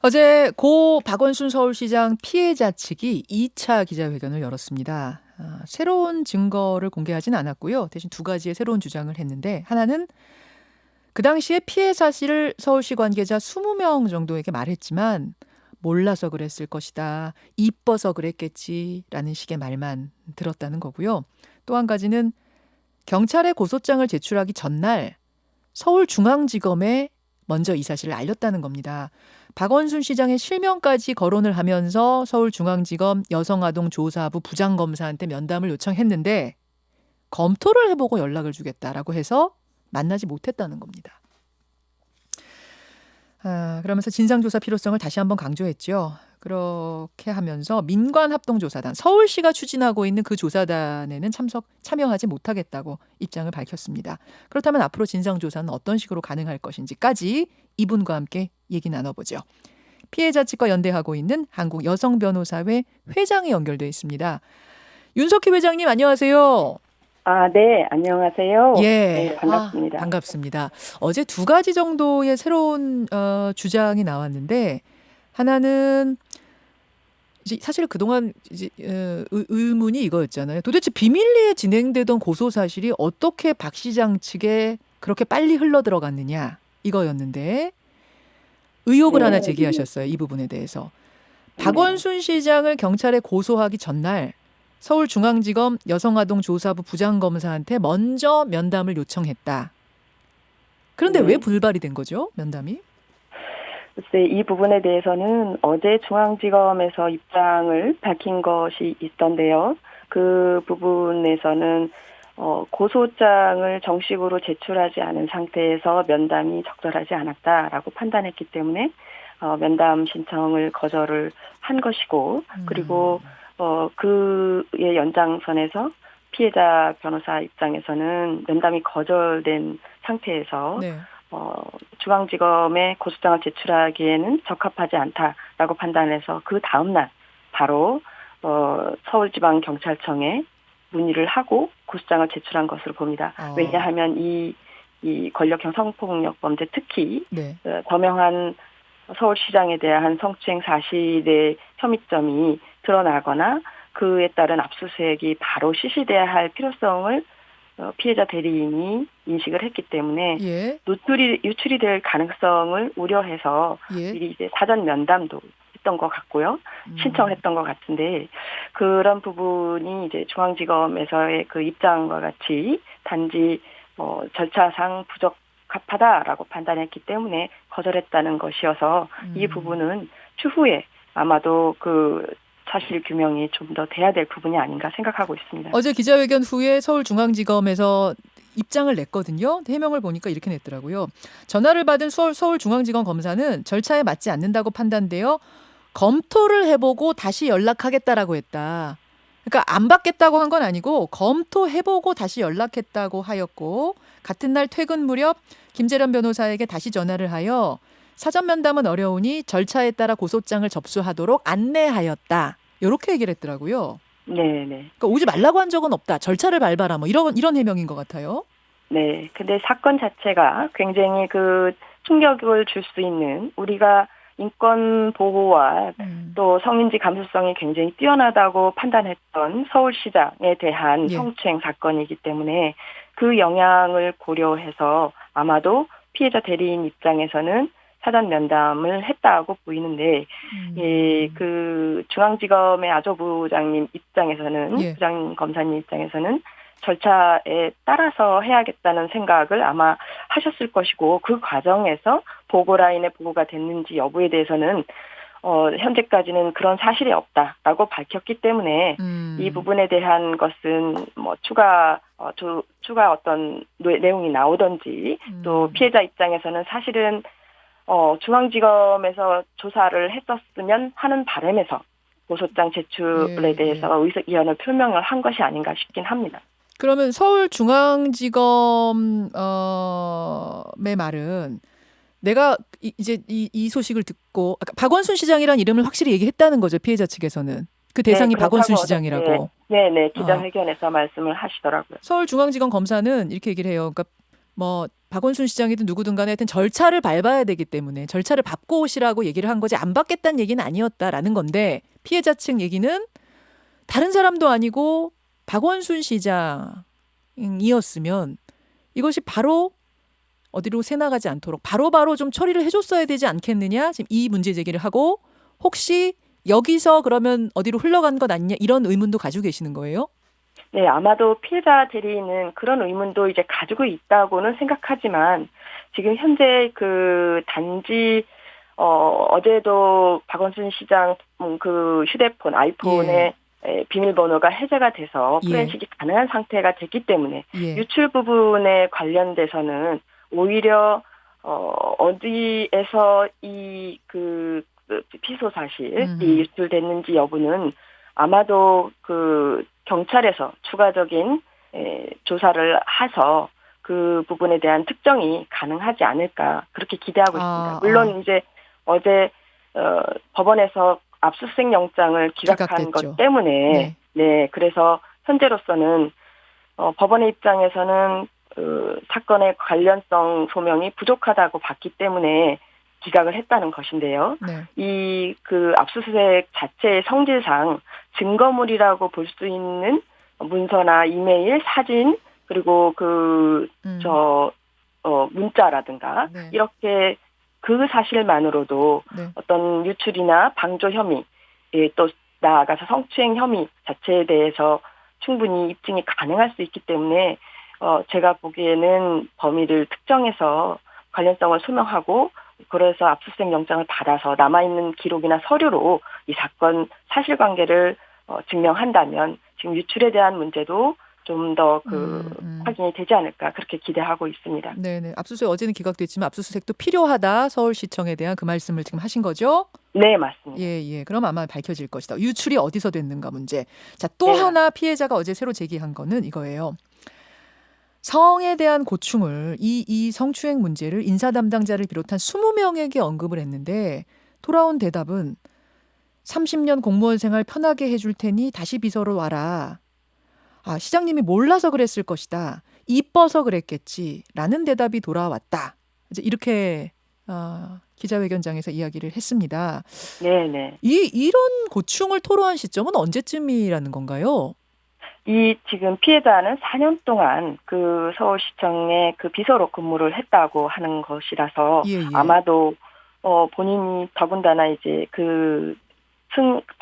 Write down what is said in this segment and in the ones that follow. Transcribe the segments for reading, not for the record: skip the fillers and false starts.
어제 고 박원순 서울시장 피해자 측이 2차 기자회견을 열었습니다. 새로운 증거를 공개하진 않았고요. 대신 두 가지의 새로운 주장을 했는데 하나는 그 당시에 피해 사실을 서울시 관계자 20명 정도에게 말했지만 몰라서 그랬을 것이다. 이뻐서 그랬겠지라는 식의 말만 들었다는 거고요. 또 한 가지는 경찰에 고소장을 제출하기 전날 서울중앙지검에 먼저 이 사실을 알렸다는 겁니다. 박원순 시장의 실명까지 거론을 하면서 서울중앙지검 여성아동조사부 부장검사한테 면담을 요청했는데 검토를 해보고 연락을 주겠다라고 해서 만나지 못했다는 겁니다. 그러면서 진상조사 필요성을 다시 한번 강조했죠. 그렇게 하면서 민관합동조사단, 서울시가 추진하고 있는 그 조사단에는 참여하지 못하겠다고 입장을 밝혔습니다. 그렇다면 앞으로 진상조사는 어떤 식으로 가능할 것인지까지 이분과 함께 얘기 나눠보죠. 피해자 측과 연대하고 있는 한국여성변호사회 회장이 연결돼 있습니다. 윤석희 회장님 안녕하세요. 네, 안녕하세요. 예, 네, 반갑습니다. 반갑습니다. 어제 두 가지 정도의 새로운 주장이 나왔는데 하나는 이제 사실 그동안 이제 의문이 이거였잖아요. 도대체 비밀리에 진행되던 고소 사실이 어떻게 박 시장 측에 그렇게 빨리 흘러 들어갔느냐 이거였는데 의혹을 하나 제기하셨어요. 이 부분에 대해서. 박원순 시장을 경찰에 고소하기 전날 서울중앙지검 여성아동조사부 부장검사한테 먼저 면담을 요청했다. 그런데 왜 불발이 된 거죠? 면담이? 글쎄, 이 부분에 대해서는 어제 중앙지검에서 입장을 밝힌 것이 있던데요. 그 부분에서는 고소장을 정식으로 제출하지 않은 상태에서 면담이 적절하지 않았다라고 판단했기 때문에 면담 신청을 거절을 한 것이고, 그리고 그의 연장선에서 피해자 변호사 입장에서는 면담이 거절된 상태에서 네. 중앙지검에 고소장을 제출하기에는 적합하지 않다라고 판단해서 그 다음날 바로 서울지방경찰청에 문의를 하고 고소장을 제출한 것으로 봅니다. 왜냐하면 이 권력형 성폭력 범죄 특히 네. 범행한 서울시장에 대한 성추행 사실의 혐의점이 드러나거나 그에 따른 압수수색이 바로 실시돼야 할 필요성을 피해자 대리인이 인식을 했기 때문에 예. 유출이 될 가능성을 우려해서 예. 미리 이제 사전 면담도 했던 것 같고요. 신청을 했던 것 같은데 그런 부분이 이제 중앙지검에서의 그 입장과 같이 단지 절차상 부적합하다라고 판단했기 때문에 거절했다는 것이어서 이 부분은 추후에 아마도 그 사실 규명이 좀 더 돼야 될 부분이 아닌가 생각하고 있습니다. 어제 기자회견 후에 서울중앙지검에서 입장을 냈거든요. 해명을 보니까 이렇게 냈더라고요. 전화를 받은 서울중앙지검 검사는 절차에 맞지 않는다고 판단되어 검토를 해보고 다시 연락하겠다라고 했다. 그러니까 안 받겠다고 한 건 아니고 검토해보고 다시 연락했다고 하였고 같은 날 퇴근 무렵 김재련 변호사에게 다시 전화를 하여 사전 면담은 어려우니 절차에 따라 고소장을 접수하도록 안내하였다. 이렇게 얘기를 했더라고요. 네네. 그러니까 오지 말라고 한 적은 없다. 절차를 밟아라. 뭐 이런 해명인 것 같아요. 네. 근데 사건 자체가 굉장히 그 충격을 줄 수 있는 우리가 인권 보호와 또 성인지 감수성이 굉장히 뛰어나다고 판단했던 서울시장에 대한 성추행 사건이기 때문에 그 영향을 고려해서 아마도 피해자 대리인 입장에서는 사전 면담을 했다고 보이는데, 그 중앙지검의 아조부장님 입장에서는, 부장 검사님 입장에서는 절차에 따라서 해야겠다는 생각을 아마 하셨을 것이고, 그 과정에서 보고라인에 보고가 됐는지 여부에 대해서는 현재까지는 그런 사실이 없다라고 밝혔기 때문에 이 부분에 대한 것은 뭐 추가 어떤 내용이 나오든지 또 피해자 입장에서는 사실은 중앙지검에서 조사를 했었으면 하는 바람에서 고소장 제출에 대해서 의견을 표명을 한 것이 아닌가 싶긴 합니다. 그러면 서울중앙지검의 말은 내가 이제 이 소식을 듣고 박원순 시장이란 이름을 확실히 얘기했다는 거죠. 피해자 측에서는. 그 대상이 박원순 시장이라고. 네네. 기자회견에서 말씀을 하시더라고요. 서울중앙지검 검사는 이렇게 얘기를 해요. 그러니까 뭐 박원순 시장이든 누구든 간에 하여튼 절차를 밟아야 되기 때문에 절차를 밟고 오시라고 얘기를 한 거지 안 받겠다는 얘기는 아니었다라는 건데 피해자 측 얘기는 다른 사람도 아니고 박원순 시장이었으면 이것이 바로 어디로 새나가지 않도록 바로바로 좀 처리를 해줬어야 되지 않겠느냐 지금 이 문제 제기를 하고 혹시 여기서 그러면 어디로 흘러간 것 아니냐 이런 의문도 가지고 계시는 거예요? 네, 아마도 피해자 대리인은 그런 의문도 이제 가지고 있다고는 생각하지만 지금 현재 그 단지 어제도 박원순 시장 그 휴대폰 아이폰에 비밀번호가 해제가 돼서 포렌식이 가능한 상태가 됐기 때문에 유출 부분에 관련돼서는 오히려 어디에서 이 그 피소 사실이 유출됐는지 여부는 아마도 그 경찰에서 추가적인 조사를 해서 그 부분에 대한 특정이 가능하지 않을까 그렇게 기대하고 있습니다. 물론 이제 어제 법원에서 압수수색 영장을 기각한 것 때문에 네 그래서 현재로서는 법원의 입장에서는 사건의 관련성 소명이 부족하다고 봤기 때문에 기각을 했다는 것인데요. 이 그 압수수색 자체의 성질상 증거물이라고 볼 수 있는 문서나 이메일, 사진 그리고 문자라든가 이렇게 그 사실만으로도 어떤 유출이나 방조 혐의, 또 나아가서 성추행 혐의 자체에 대해서 충분히 입증이 가능할 수 있기 때문에 제가 보기에는 범위를 특정해서 관련성을 소명하고 그래서 압수수색 영장을 받아서 남아있는 기록이나 서류로 이 사건 사실관계를 증명한다면 지금 유출에 대한 문제도 좀 더 확인이 되지 않을까 그렇게 기대하고 있습니다. 네네. 압수수색 어제는 기각됐지만 압수수색도 필요하다. 서울시청에 대한 그 말씀을 지금 하신 거죠? 네, 맞습니다. 예. 그럼 아마 밝혀질 것이다. 유출이 어디서 됐는가 문제. 자, 또 하나 피해자가 어제 새로 제기한 거는 이거예요. 성에 대한 고충을 이 성추행 문제를 인사 담당자를 비롯한 20명에게 언급을 했는데 돌아온 대답은 30년 공무원 생활 편하게 해줄 테니 다시 비서로 와라. 시장님이 몰라서 그랬을 것이다. 이뻐서 그랬겠지라는 대답이 돌아왔다. 이제 이렇게 기자회견장에서 이야기를 했습니다. 네네. 이런 고충을 토로한 시점은 언제쯤이라는 건가요? 이 지금 피해자는 4년 동안 그 서울시청에 그 비서로 근무를 했다고 하는 것이라서 아마도 본인이 더군다나 이제 그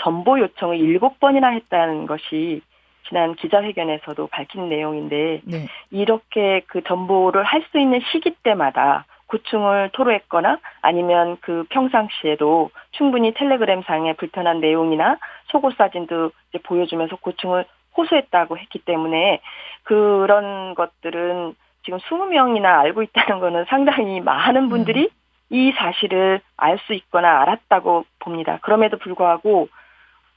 전보 요청을 7번이나 했다는 것이 지난 기자회견에서도 밝힌 내용인데 이렇게 그 전보를 할 수 있는 시기 때마다 고충을 토로했거나 아니면 그 평상시에도 충분히 텔레그램상의 불편한 내용이나 속옷 사진도 이제 보여주면서 고충을 호소했다고 했기 때문에 그런 것들은 지금 20명이나 알고 있다는 거는 상당히 많은 분들이 이 사실을 알 수 있거나 알았다고 봅니다. 그럼에도 불구하고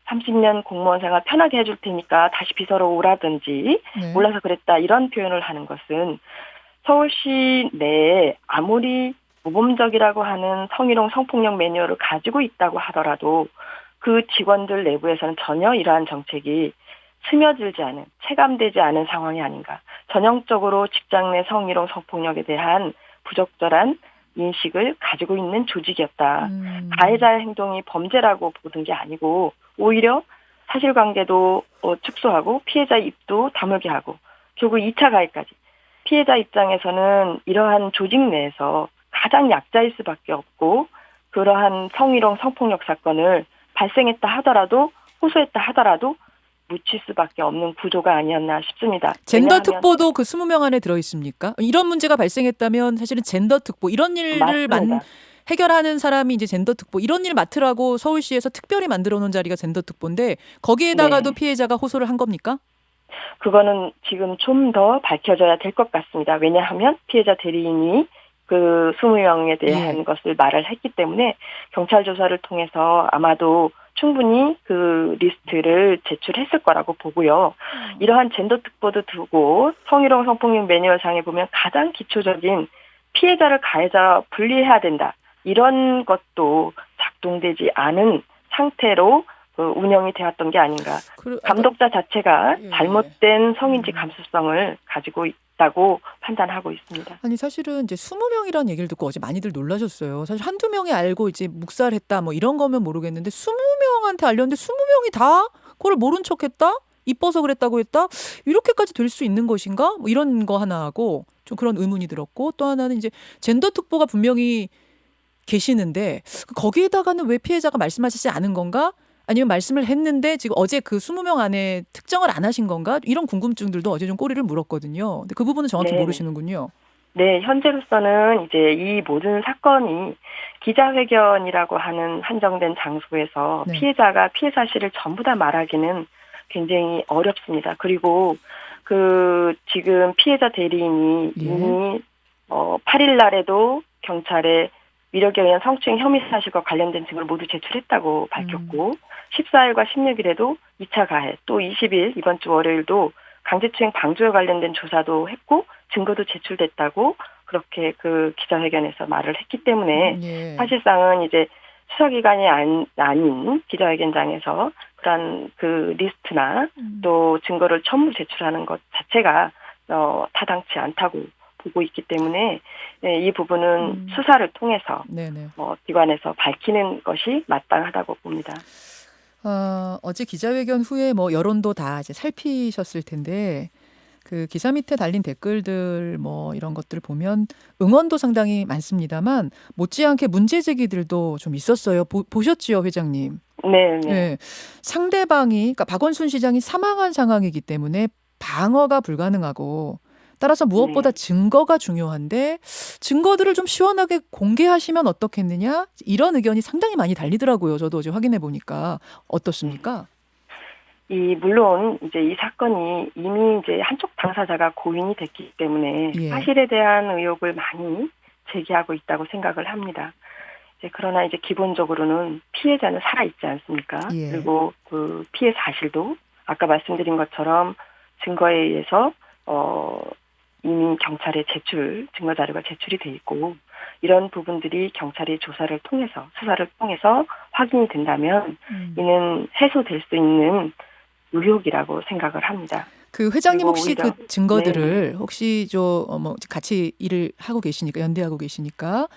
30년 공무원 생활 편하게 해줄 테니까 다시 비서로 오라든지 몰라서 그랬다 이런 표현을 하는 것은 서울시 내에 아무리 모범적이라고 하는 성희롱 성폭력 매뉴얼을 가지고 있다고 하더라도 그 직원들 내부에서는 전혀 이러한 정책이 스며들지 않은, 체감되지 않은 상황이 아닌가. 전형적으로 직장 내 성희롱 성폭력에 대한 부적절한 인식을 가지고 있는 조직이었다. 가해자의 행동이 범죄라고 보는 게 아니고 오히려 사실관계도 축소하고 피해자 입도 다물게 하고 결국 2차 가해까지. 피해자 입장에서는 이러한 조직 내에서 가장 약자일 수밖에 없고 그러한 성희롱 성폭력 사건을 발생했다 하더라도 호소했다 하더라도 묻힐 수밖에 없는 구조가 아니었나 싶습니다. 젠더 특보도 그 20명 안에 들어있습니까? 이런 문제가 발생했다면 사실은 젠더 특보 이런 일을 해결하는 사람이 이제 젠더 특보 이런 일 맡으라고 서울시에서 특별히 만들어 놓은 자리가 젠더 특보인데 거기에다가도 피해자가 호소를 한 겁니까? 그거는 지금 좀 더 밝혀져야 될 것 같습니다. 왜냐하면 피해자 대리인이 그 20명에 대한 것을 말을 했기 때문에 경찰 조사를 통해서 아마도 충분히 그 리스트를 제출했을 거라고 보고요. 이러한 젠더 특보도 두고 성희롱 성폭력 매뉴얼상에 보면 가장 기초적인 피해자를 가해자와 분리해야 된다. 이런 것도 작동되지 않은 상태로 운영이 되었던 게 아닌가. 감독자 자체가 잘못된 성인지 감수성을 가지고 맞다고 판단하고 있습니다. 아니 사실은 이제 20명이라는 얘기를 듣고 어제 많이들 놀라셨어요. 사실 한두 명이 알고 이제 묵살했다 뭐 이런 거면 모르겠는데 20명한테 알렸는데 20명이 다 그걸 모른 척했다? 이뻐서 그랬다고 했다? 이렇게까지 될 수 있는 것인가? 뭐 이런 거 하나 하고 좀 그런 의문이 들었고 또 하나는 이제 젠더 특보가 분명히 계시는데 거기에다가는 왜 피해자가 말씀하시지 않은 건가? 아니면 말씀을 했는데 지금 어제 그 20명 안에 특정을 안 하신 건가? 이런 궁금증들도 어제 좀 꼬리를 물었거든요. 근데 그 부분은 정확히 네. 모르시는군요. 네, 현재로서는 이제 이 모든 사건이 기자회견이라고 하는 한정된 장소에서 네. 피해자가 피해 사실을 전부 다 말하기는 굉장히 어렵습니다. 그리고 지금 피해자 대리인이 예. 이미 8일 날에도 경찰에 위력에 의한 성추행 혐의 사실과 관련된 증거를 모두 제출했다고 밝혔고 14일과 16일에도 2차 가해, 또 20일 이번 주 월요일도 강제추행 방조에 관련된 조사도 했고 증거도 제출됐다고 그렇게 그 기자회견에서 말을 했기 때문에 예. 사실상은 이제 수사기관이 아닌 기자회견장에서 그런 그 리스트나 또 증거를 전부 제출하는 것 자체가 타당치 않다고 보고 있기 때문에 이 부분은 수사를 통해서 네네. 기관에서 밝히는 것이 마땅하다고 봅니다. 어제 기자회견 후에 뭐 여론도 다 이제 살피셨을 텐데 그 기사 밑에 달린 댓글들 뭐 이런 것들 보면 응원도 상당히 많습니다만 못지않게 문제 제기들도 좀 있었어요. 보셨지요, 회장님? 네, 네. 네. 상대방이 그러니까 박원순 시장이 사망한 상황이기 때문에 방어가 불가능하고 따라서 무엇보다 네. 증거가 중요한데 증거들을 좀 시원하게 공개하시면 어떻겠느냐? 이런 의견이 상당히 많이 달리더라고요. 저도 어제 확인해 보니까 어떻습니까? 물론 이제 이 사건이 이미 이제 한쪽 당사자가 고인이 됐기 때문에 예. 사실에 대한 의혹을 많이 제기하고 있다고 생각을 합니다. 그러나 이제 기본적으로는 피해자는 살아 있지 않습니까? 예. 그리고 그 피해 사실도 아까 말씀드린 것처럼 증거에 의해서 이미 경찰에 증거 자료가 제출이 돼 있고 이런 부분들이 경찰의 수사를 통해서 확인이 된다면 이는 해소될 수 있는 의혹이라고 생각을 합니다. 그 회장님 혹시 오히려, 그 증거들을 혹시 뭐 같이 일을 하고 계시니까 연대하고 계시니까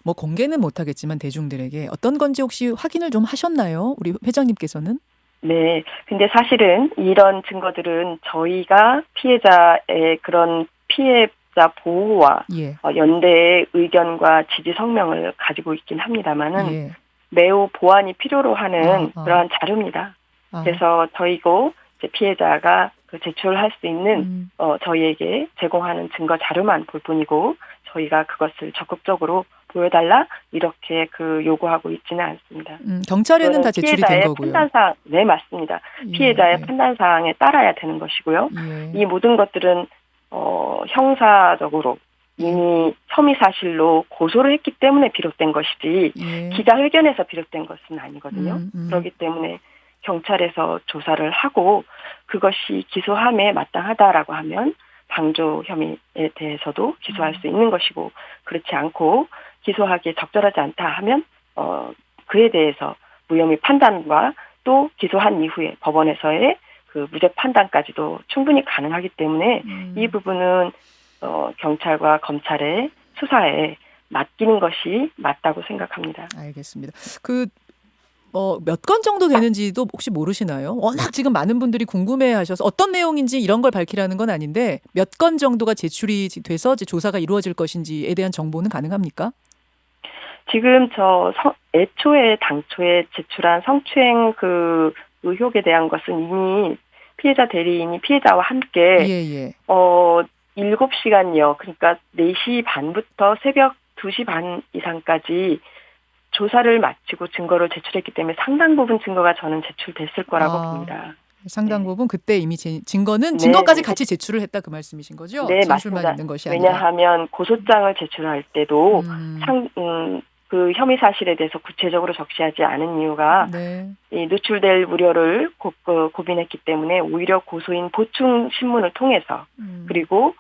뭐 공개는 못하겠지만 대중들에게 어떤 건지 혹시 확인을 좀 하셨나요? 우리 회장님께서는? 네. 근데 사실은 이런 증거들은 저희가 피해자의 그런 피해자 보호와 예. 연대의 의견과 지지 성명을 가지고 있긴 합니다만은 예. 매우 보완이 필요로 하는 아. 그러한 자료입니다. 그래서 저희고 이제 피해자가 제출할 수 있는 저희에게 제공하는 증거 자료만 볼 뿐이고 저희가 그것을 적극적으로 보여달라 이렇게 요구하고 있지는 않습니다. 경찰에는 다 제출이 된 거고요. 판단사항, 네, 맞습니다. 피해자의 판단사항에 따라야 되는 것이고요. 이 모든 것들은 형사적으로 이미 혐의 사실로 고소를 했기 때문에 비롯된 것이지 기자회견에서 비롯된 것은 아니거든요. 그렇기 때문에 경찰에서 조사를 하고 그것이 기소함에 마땅하다라고 하면 방조 혐의에 대해서도 기소할 수 있는 것이고 그렇지 않고 기소하기에 적절하지 않다 하면 그에 대해서 무혐의 판단과 또 기소한 이후에 법원에서의 그 무죄 판단까지도 충분히 가능하기 때문에 이 부분은 경찰과 검찰의 수사에 맡기는 것이 맞다고 생각합니다. 알겠습니다. 몇 건 정도 되는지도 혹시 모르시나요? 워낙 지금 많은 분들이 궁금해하셔서 어떤 내용인지 이런 걸 밝히라는 건 아닌데 몇 건 정도가 제출이 돼서 이제 조사가 이루어질 것인지에 대한 정보는 가능합니까? 지금 당초에 제출한 성추행 그 의혹에 대한 것은 이미 피해자 대리인이 피해자와 함께 7시간여 그러니까 4시 반부터 새벽 2시 반 이상까지 조사를 마치고 증거를 제출했기 때문에 상당 부분 증거가 저는 제출됐을 거라고 봅니다. 상당 부분 그때 이미 증거까지 같이 제출을 했다 그 말씀이신 거죠? 네, 진술만 맞습니다. 있는 것이 아니라. 왜냐하면 고소장을 제출할 때도 그 혐의 사실에 대해서 구체적으로 적시하지 않은 이유가 이 누출될 우려를 고민했기 때문에 오히려 고소인 보충 신문을 통해서 그리고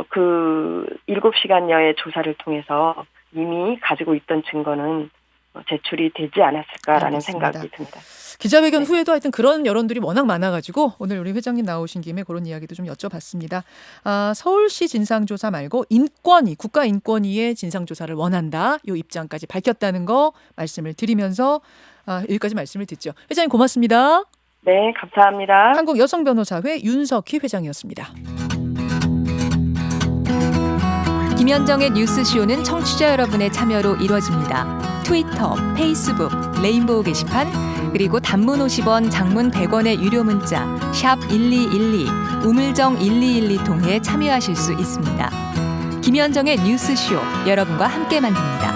그 7시간여의 조사를 통해서 이미 가지고 있던 증거는 제출이 되지 않았을까라는 알겠습니다. 생각이 듭니다. 기자회견 네. 후에도 하여튼 그런 여론들이 워낙 많아가지고 오늘 우리 회장님 나오신 김에 그런 이야기도 좀 여쭤봤습니다. 서울시 진상조사 말고 국가인권위의 진상조사를 원한다. 이 입장까지 밝혔다는 거 말씀을 드리면서 여기까지 말씀을 듣죠. 회장님 고맙습니다. 네, 감사합니다. 한국여성변호사회 윤석희 회장이었습니다. 김현정의 뉴스쇼는 청취자 여러분의 참여로 이루어집니다. 트위터, 페이스북, 레인보우 게시판, 그리고 단문 50원, 장문 100원의 유료 문자 샵 1212, 우물정 1212 통해 참여하실 수 있습니다. 김현정의 뉴스쇼, 여러분과 함께 만듭니다.